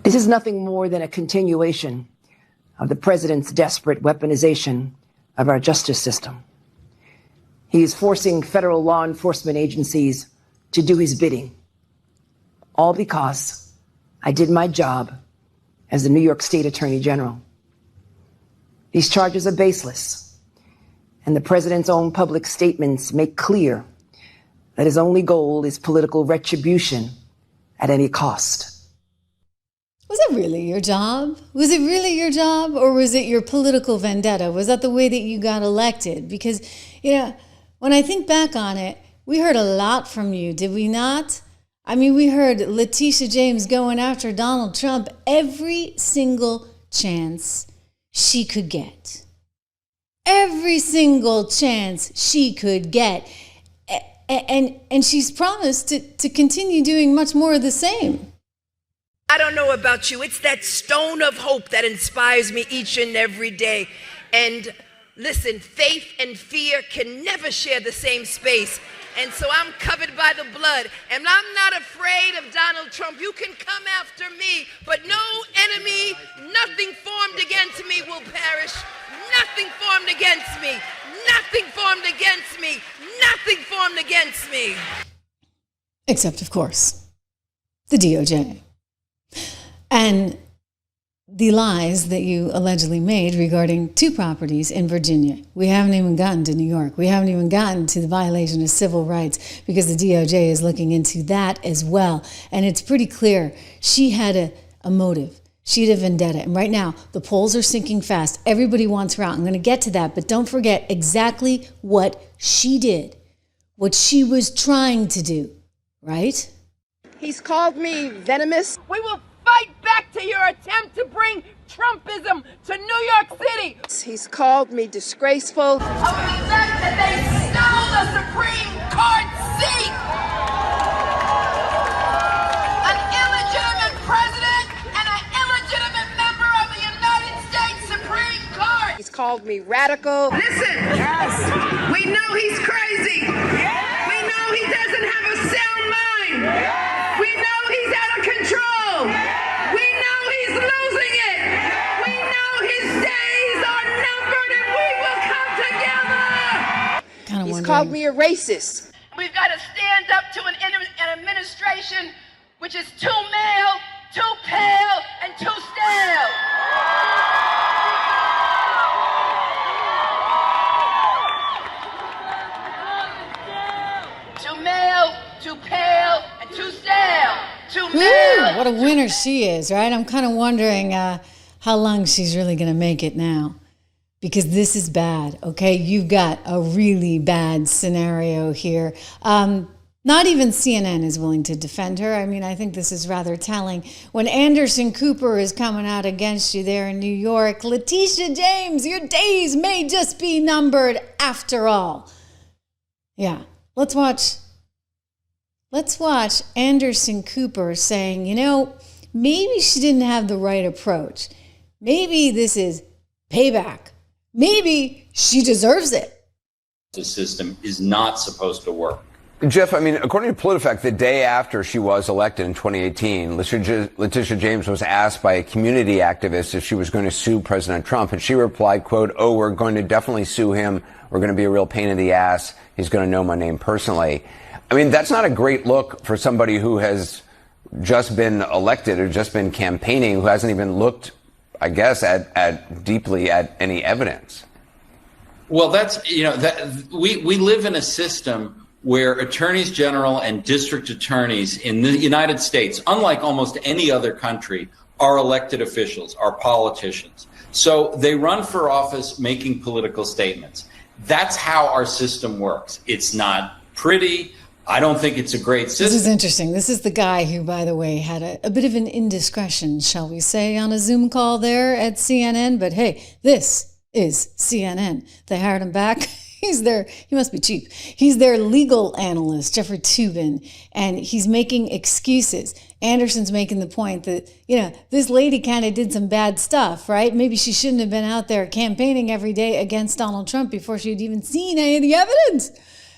This is nothing more than a continuation of the president's desperate weaponization of our justice system. He is forcing federal law enforcement agencies to do his bidding, all because I did my job as the New York State Attorney General. These charges are baseless, and the president's own public statements make clear that his only goal is political retribution at any cost. Was it really your job? Was it really your job, or was it your political vendetta? Was that the way that you got elected? Because, when I think back on it, we heard a lot from you, did we not? I mean, we heard Letitia James going after Donald Trump every single chance she could get. Every single chance she could get. And she's promised to continue doing much more of the same. I don't know about you. It's that stone of hope that inspires me each and every day. And listen, faith and fear can never share the same space. And so I'm covered by the blood. And I'm not afraid of Donald Trump. You can come after me, but no enemy, nothing formed against me will perish. Nothing formed against me. Nothing formed against me. Nothing formed against me. Except, of course, the DOJ. And the lies that you allegedly made regarding 2 properties in Virginia. We haven't even gotten to New York. We haven't even gotten to the violation of civil rights, because the DOJ is looking into that as well. And it's pretty clear she had a motive. She had a vendetta. And right now, the polls are sinking fast. Everybody wants her out. I'm going to get to that. But don't forget exactly what she did, what she was trying to do, right? He's called me venomous. We will fight back to your attempt to bring Trumpism to New York City. He's called me disgraceful. Of the fact that they stole the Supreme Court seat. An illegitimate president and an illegitimate member of the United States Supreme Court. He's called me radical. Listen, yes. We know he's crazy. Yes. We know he doesn't have a sound mind. Yes. We know he's out of control. Yes. We know he's losing it. Yes. We know his days are numbered, and we will come together. He's called me a racist. We've got to stand up to an administration which is too male, too pale, and too stale. Too male, too pale, and too stale. Too male. What a winner she is, right? I'm kind of wondering how long she's really going to make it now. Because this is bad, okay? You've got a really bad scenario here. Not even CNN is willing to defend her. I mean, I think this is rather telling. When Anderson Cooper is coming out against you there in New York, Letitia James, your days may just be numbered after all. Yeah, let's watch Anderson Cooper saying, maybe she didn't have the right approach. Maybe this is payback. Maybe she deserves it. The system is not supposed to work. Jeff, I mean, according to PolitiFact, the day after she was elected in 2018, Letitia James was asked by a community activist if she was going to sue President Trump, and she replied, quote, "Oh, we're going to definitely sue him. We're going to be a real pain in the ass. He's going to know my name personally." I mean, that's not a great look for somebody who has just been elected or just been campaigning, who hasn't even looked, I guess, deeply at any evidence. Well, we live in a system where attorneys general and district attorneys in the United States, unlike almost any other country, are elected officials, are politicians. So they run for office making political statements. That's how our system works. It's not pretty. I don't think it's a great system. This is interesting. This is the guy who, by the way, had a bit of an indiscretion, shall we say, on a Zoom call there at CNN. But hey, this is CNN. They hired him back. He must be cheap. He's their legal analyst, Jeffrey Toobin, and he's making excuses. Anderson's making the point that, this lady kind of did some bad stuff, right? Maybe she shouldn't have been out there campaigning every day against Donald Trump before she'd even seen any of the evidence.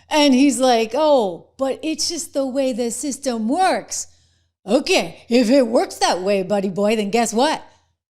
And he's like, oh, but it's just the way the system works. Okay, if it works that way, buddy boy, then guess what?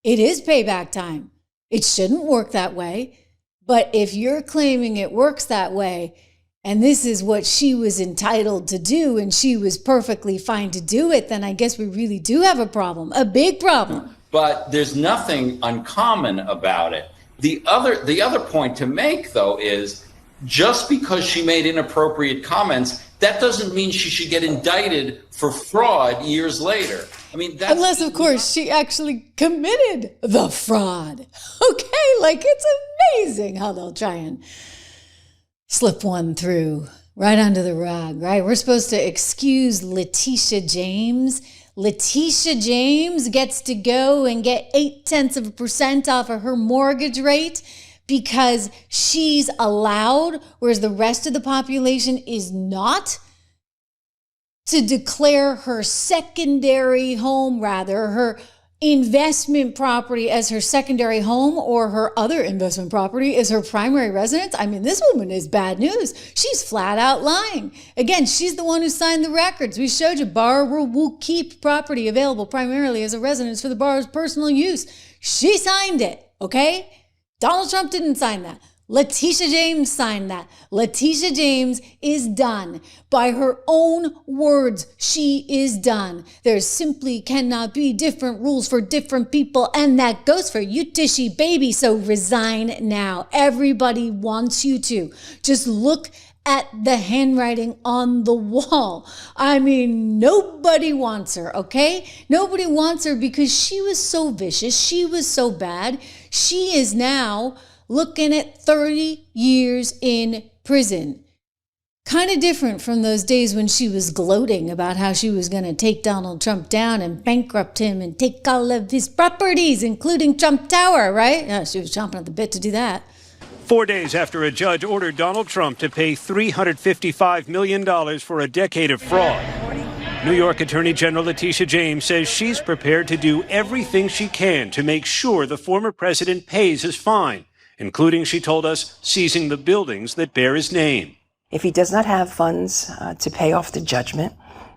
It is payback time. It shouldn't work that way. But if you're claiming it works that way, and this is what she was entitled to do, and she was perfectly fine to do it, then I guess we really do have a problem, a big problem. But there's nothing uncommon about it. The other point to make, though, is just because she made inappropriate comments, that doesn't mean she should get indicted for fraud years later. I mean, that's, unless, of course, she actually committed the fraud. Okay, like, it's amazing how they'll try and slip one through right under the rug, right? We're supposed to excuse Letitia James. Letitia James gets to go and get 0.8% off of her mortgage rate because she's allowed, whereas the rest of the population is not, to declare her secondary home, rather, her investment property as her secondary home, or her other investment property as her primary residence. I mean, this woman is bad news. She's flat out lying. Again, she's the one who signed the records. We showed you borrower will keep property available primarily as a residence for the borrower's personal use. She signed it, okay? Donald Trump didn't sign that. Letitia James signed that. Letitia James is done. By her own words, she is done. There simply cannot be different rules for different people, and that goes for you, Tishy baby. So resign now. Everybody wants you to. Just look at the handwriting on the wall. I mean, nobody wants her, okay? Nobody wants her because she was so vicious. She was so bad. She is now looking at 30 years in prison. Kind of different from those days when she was gloating about how she was going to take Donald Trump down and bankrupt him and take all of his properties, including Trump Tower, right? Yeah, she was chomping at the bit to do that. 4 days after a judge ordered Donald Trump to pay $355 million for a decade of fraud, New York Attorney General Letitia James says she's prepared to do everything she can to make sure the former president pays his fine, including, she told us, seizing the buildings that bear his name. If he does not have funds to pay off the judgment,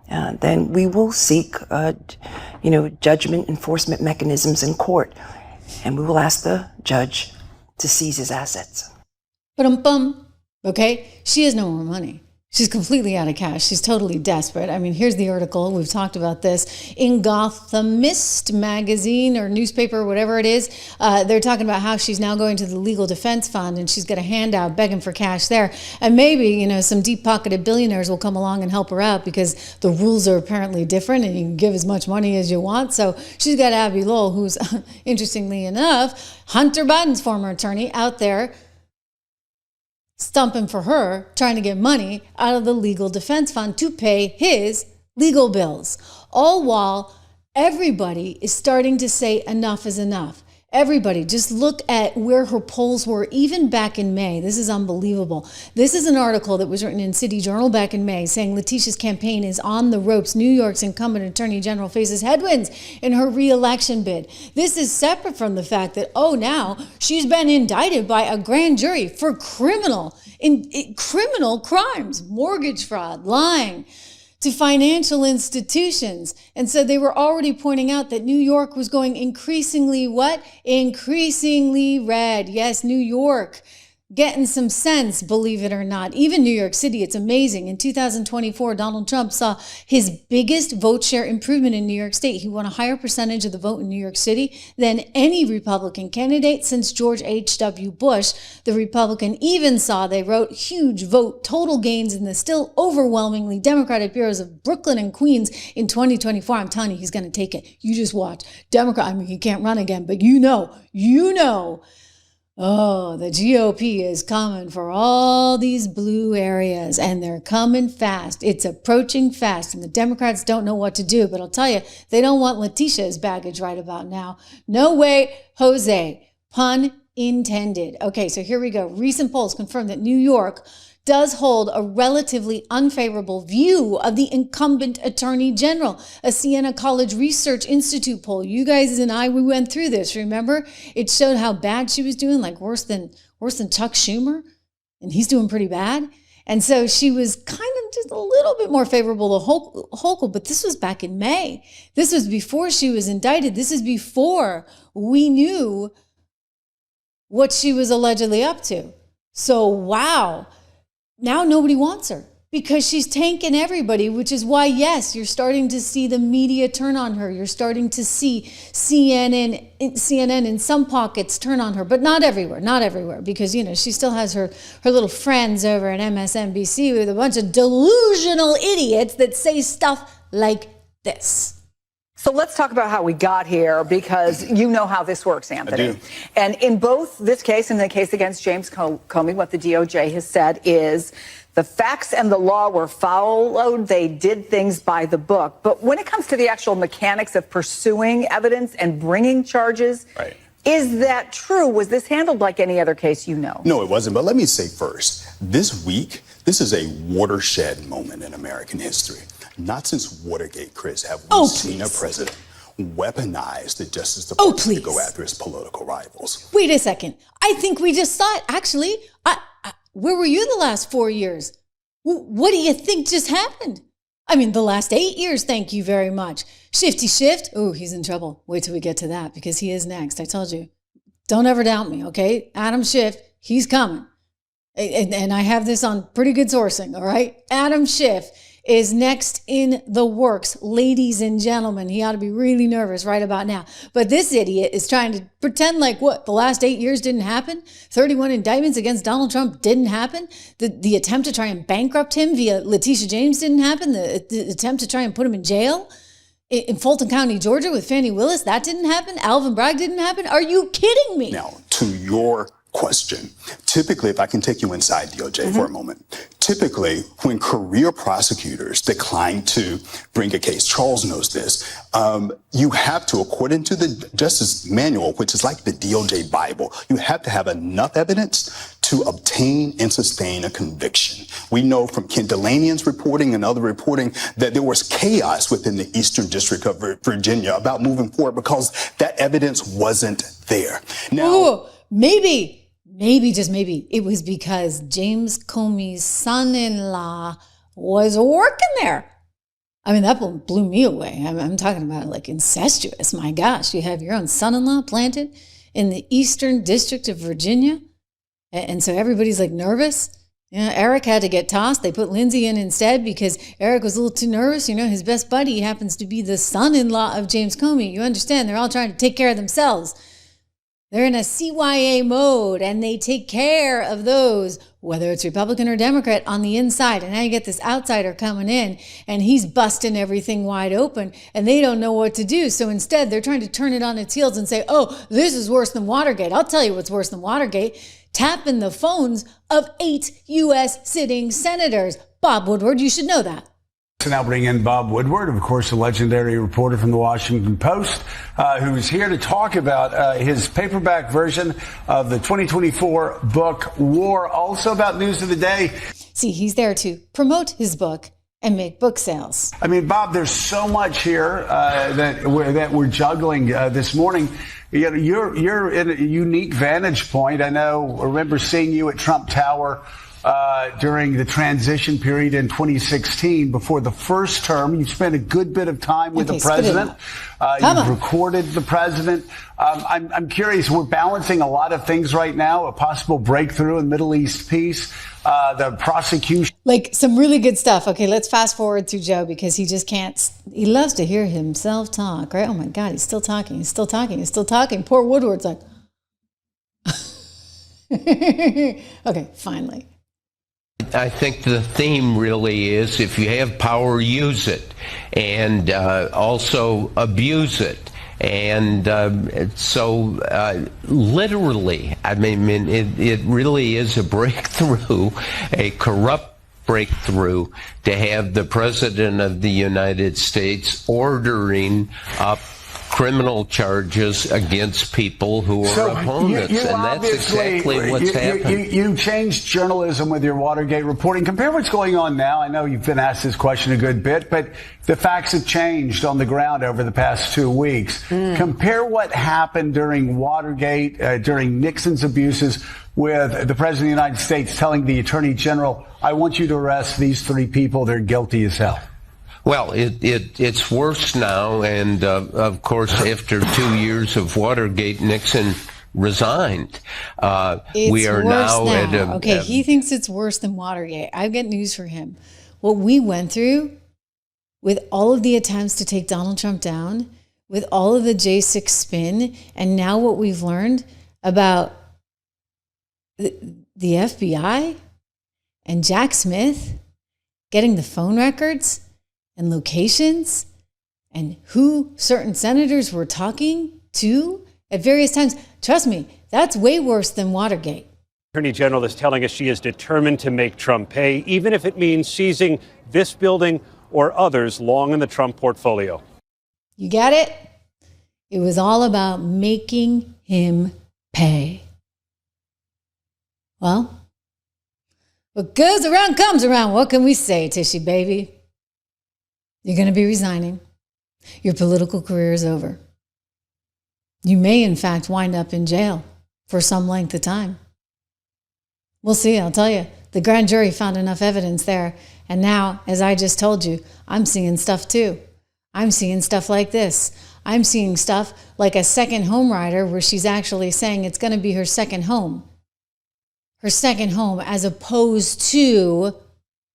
then we will seek, judgment enforcement mechanisms in court, and we will ask the judge to seize his assets. Ba-dum-bum. Okay, she has no more money. She's completely out of cash. She's totally desperate. I mean, here's the article. We've talked about this. In Gothamist magazine or newspaper or whatever it is, they're talking about how she's now going to the Legal Defense Fund and she's got a handout begging for cash there. And maybe, some deep-pocketed billionaires will come along and help her out because the rules are apparently different and you can give as much money as you want. So she's got Abby Lowell, who's, interestingly enough, Hunter Biden's former attorney out there stumping for her, trying to get money out of the Legal Defense Fund to pay his legal bills. All while everybody is starting to say enough is enough. Everybody, just look at where her polls were even back in May. This is unbelievable. This is an article that was written in City Journal back in May saying Letitia's campaign is on the ropes. New York's incumbent attorney general faces headwinds in her re-election bid. This is separate from the fact that, now she's been indicted by a grand jury for criminal crimes, mortgage fraud, lying to financial institutions. And so they were already pointing out that New York was going increasingly what? Increasingly red. Yes, New York getting some sense, believe it or not. Even New York City, it's amazing. In 2024, Donald Trump saw his biggest vote share improvement in New York State. He won a higher percentage of the vote in New York City than any Republican candidate since George H.W. Bush. The Republican even saw, they wrote, huge vote total gains in the still overwhelmingly Democratic bureaus of Brooklyn and Queens in 2024. I'm telling you, he's going to take it. You just watch. He can't run again, but you know. Oh, the GOP is coming for all these blue areas, and they're coming fast. It's approaching fast, and the Democrats don't know what to do. But I'll tell you, they don't want Letitia's baggage right about now. No way, Jose. Pun intended. Okay, so here we go. Recent polls confirm that New York does hold a relatively unfavorable view of the incumbent attorney general. A Siena College Research Institute poll. You guys and I, we went through this, remember? It showed how bad she was doing, like worse than Chuck Schumer. And he's doing pretty bad. And so she was kind of just a little bit more favorable to Hochul, but this was back in May. This was before she was indicted. This is before we knew what she was allegedly up to. So, wow. Now nobody wants her because she's tanking everybody, which is why, yes, you're starting to see the media turn on her. You're starting to see CNN in some pockets turn on her, but not everywhere, because, you know, she still has her little friends over at MSNBC with a bunch of delusional idiots that say stuff like this. So let's talk about how we got here, because you know how this works, Anthony. I do. And in both this case and the case against James Comey, what the DOJ has said is the facts and the law were followed. They did things by the book. But when it comes to the actual mechanics of pursuing evidence and bringing charges, Right. Is that true? Was this handled like any other case you know? No, it wasn't. But let me say first, this week, this is a watershed moment in American history. Not since Watergate, Chris, have we seen a president weaponize the Justice Department to go after his political rivals. Wait a second. I think we just saw it. Actually, where were you the last 4 years? What do you think just happened? I mean, the last 8 years, thank you very much. Shifty Shift. Oh, he's in trouble. Wait till we get to that, because he is next. I told you. Don't ever doubt me, okay? Adam Schiff, he's coming. And I have this on pretty good sourcing, all right? Adam Schiff is next in the works. Ladies and gentlemen, he ought to be really nervous right about now. But this idiot is trying to pretend like what? The last 8 years didn't happen? 31 indictments against Donald Trump didn't happen? The attempt to try and bankrupt him via Letitia James didn't happen? The attempt to try and put him in jail in Fulton County, Georgia with Fannie Willis, that didn't happen? Alvin Bragg didn't happen? Are you kidding me? Now, to your question, typically, if I can take you inside DOJ for a moment, typically when career prosecutors decline to bring a case, Charles knows this, you have to, according to the Justice Manual, which is like the DOJ Bible, you have to have enough evidence to obtain and sustain a conviction. We know from Ken Delanian's reporting and other reporting that there was chaos within the Eastern District of Virginia about moving forward because that evidence wasn't there. Now, maybe, just maybe, it was because James Comey's son-in-law was working there. I mean, that blew me away. I'm talking about like incestuous. My gosh, you have your own son-in-law planted in the Eastern District of Virginia. And so everybody's like nervous. You know, Eric had to get tossed. They put Lindsay in instead because Eric was a little too nervous. You know, his best buddy happens to be the son-in-law of James Comey. You understand? They're all trying to take care of themselves. They're in a CYA mode, and they take care of those, whether it's Republican or Democrat, on the inside. And now you get this outsider coming in, and he's busting everything wide open, and they don't know what to do. So instead, they're trying to turn it on its heels and say, oh, this is worse than Watergate. I'll tell you what's worse than Watergate. Tapping the phones of 8 U.S. sitting senators. Bob Woodward, you should know that. And I'll bring in Bob Woodward, of course, a legendary reporter from the Washington Post, who's here to talk about his paperback version of the 2024 book, War, also about news of the day. See, he's there to promote his book and make book sales. I mean, Bob, there's so much here that we're juggling this morning. You know, you're in a unique vantage point. I remember seeing you at Trump Tower during the transition period in 2016 before the first term. You spent a good bit of time with the president. You've recorded the president. I'm curious, we're balancing a lot of things right now, a possible breakthrough in Middle East peace, the prosecution. Like some really good stuff. Okay, let's fast forward through Joe because he just can't. He loves to hear himself talk, right? Oh my God, he's still talking. He's still talking. He's still talking. Poor Woodward's like, okay, finally. I think the theme really is if you have power, use it, and also abuse it. And literally, I mean, it really is a breakthrough, a corrupt breakthrough, to have the President of the United States ordering up criminal charges against people who are opponents, and that's exactly what's happened. You changed journalism with your Watergate reporting. Compare what's going on now. I know you've been asked this question a good bit, but the facts have changed on the ground over the past 2 weeks. Compare what happened during Watergate, during Nixon's abuses, with the President of the United States telling the Attorney General, I want you to arrest these 3 people. They're guilty as hell. Well, it's worse now. And, of course, after 2 years of Watergate, Nixon resigned. We are now at a... Okay, he thinks it's worse than Watergate. I've got news for him. What we went through with all of the attempts to take Donald Trump down, with all of the J6 spin, and now what we've learned about the FBI and Jack Smith getting the phone records and locations and who certain senators were talking to at various times. Trust me, that's way worse than Watergate. Attorney General is telling us she is determined to make Trump pay, even if it means seizing this building or others long in the Trump portfolio. You get it? It was all about making him pay. Well, what goes around comes around. What can we say, Tishy baby? You're going to be resigning. Your political career is over. You may, in fact, wind up in jail for some length of time. We'll see, I'll tell you. The grand jury found enough evidence there. And now, as I just told you, I'm seeing stuff too. I'm seeing stuff like this. I'm seeing stuff like a second home rider where she's actually saying it's going to be her second home. Her second home as opposed to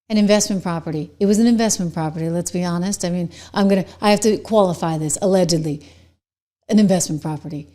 an investment property. It was an investment property, let's be honest. I mean, I have to qualify this, allegedly. An investment property.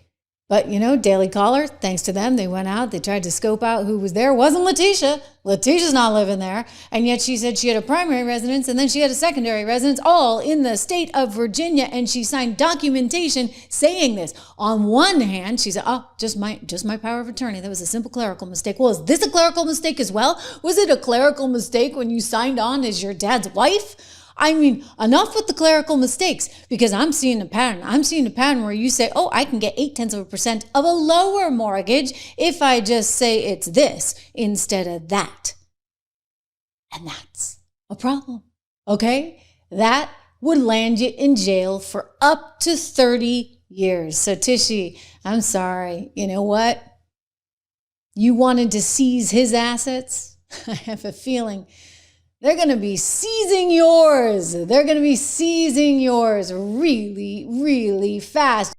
But, you know, Daily Caller, thanks to them, they went out, they tried to scope out who was there. It wasn't Letitia. Letitia's not living there. And yet she said she had a primary residence and then she had a secondary residence, all in the state of Virginia. And she signed documentation saying this. On one hand, she said, oh, just my power of attorney. That was a simple clerical mistake. Well, is this a clerical mistake as well? Was it a clerical mistake when you signed on as your dad's wife? I mean, enough with the clerical mistakes, because I'm seeing a pattern. I'm seeing a pattern where you say, oh, I can get 0.8% of a lower mortgage if I just say it's this instead of that. And that's a problem, okay? That would land you in jail for up to 30 years. So Tishy, I'm sorry. You know what? You wanted to seize his assets? I have a feeling they're going to be seizing yours. They're going to be seizing yours really, really fast.